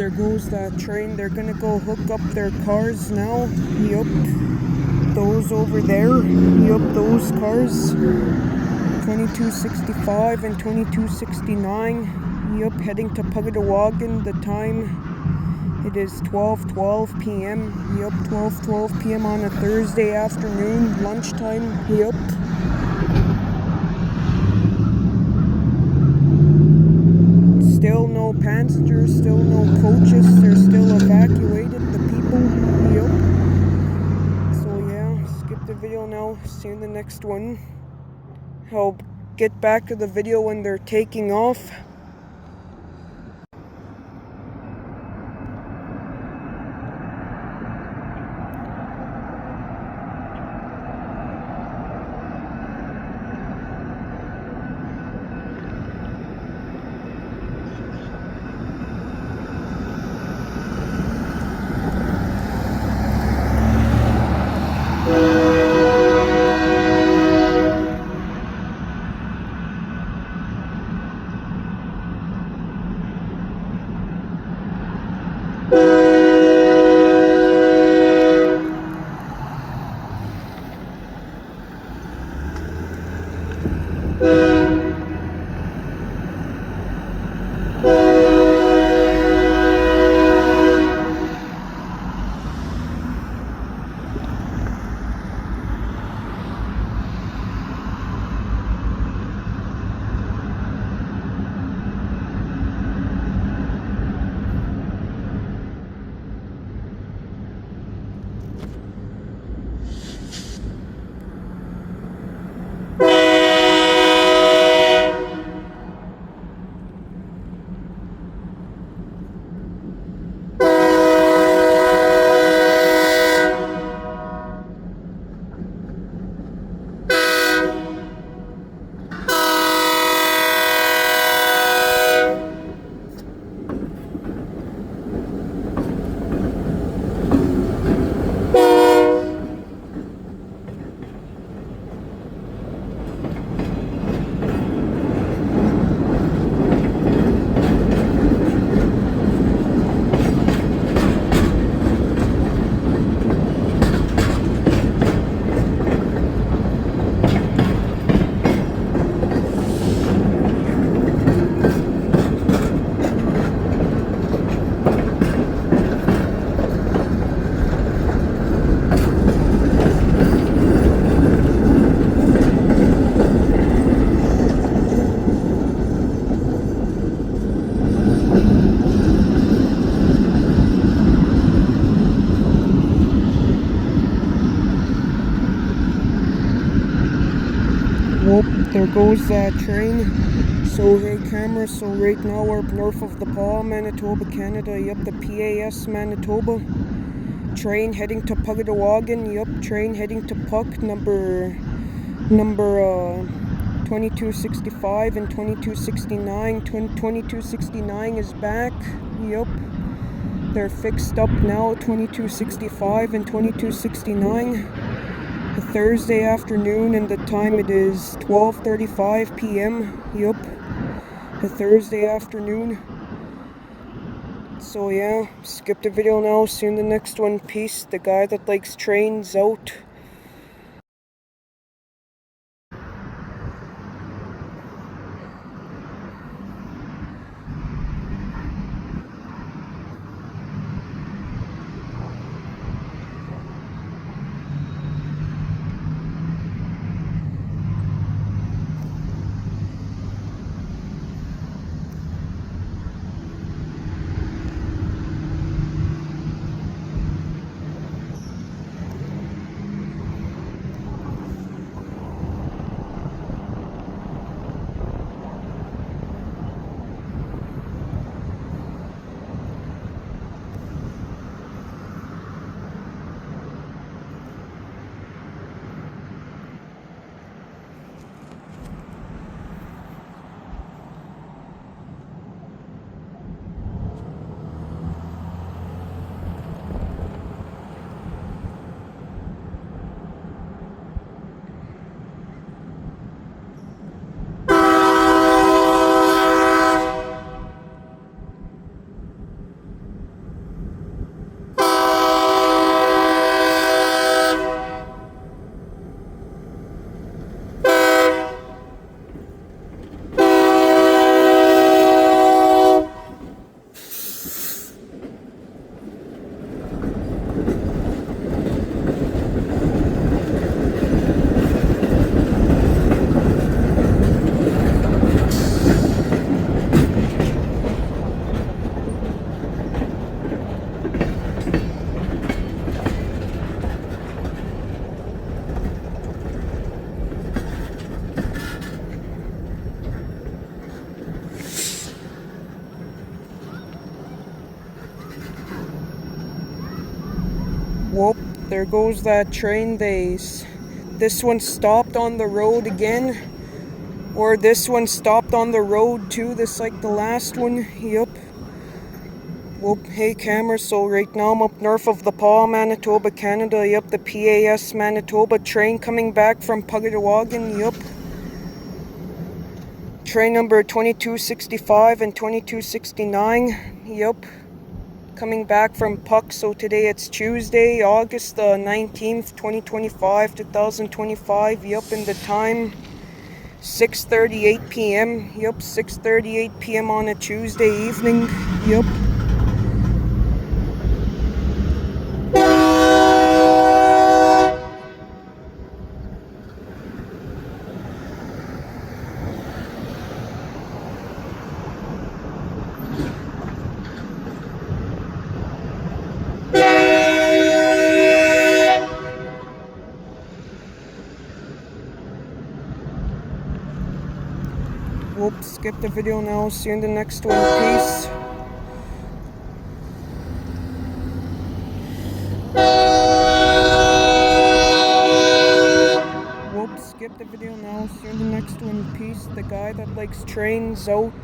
there goes that train. They're gonna go hook up their cars now. Yup. Those over there. Yup, those cars. 2265 and 2269. Yup, heading to Puggawagan. The time, it is 12:12 p.m. Yup, 12:12 p.m. on a Thursday afternoon, lunchtime. Yup. Still no passengers, still no coaches. They're still evacuated, the people. Yup. So yeah, skip the video now. See you in the next one. I'll get back to the video when they're taking off. Whoop, there goes that train. So hey camera, so right now we're north of the Paw, Manitoba, Canada. Yup, the PAS Manitoba. Train heading to Puggawagan. Yup, train heading to Puck, number 2265 and 2269. 2269 is back. Yup. They're fixed up now, 2265 and 2269. A Thursday afternoon, and the time it is 12:35 p.m. Yup. A Thursday afternoon. So yeah, skip the video now, see you in the next one. Peace. The guy that likes trains out. Whoop, there goes that train. This one stopped on the road again. Or this one stopped on the road too, this like the last one. Yup. Whoop, hey camera, so right now I'm up north of the Paw, Manitoba, Canada. Yup, the PAS Manitoba train coming back from Puggawagan. Yup. Train number 2265 and 2269. Yup. Coming back from Puck. So today it's Tuesday, August the 19th, 2025, 2025. Yup, in the time 6:38 p.m. Yup, 6:38 p.m. on a Tuesday evening. Yup. Whoop, skip the video now. See you in the next one. Peace. Whoop, skip the video now. See you in the next one. Peace. The guy that likes trains out.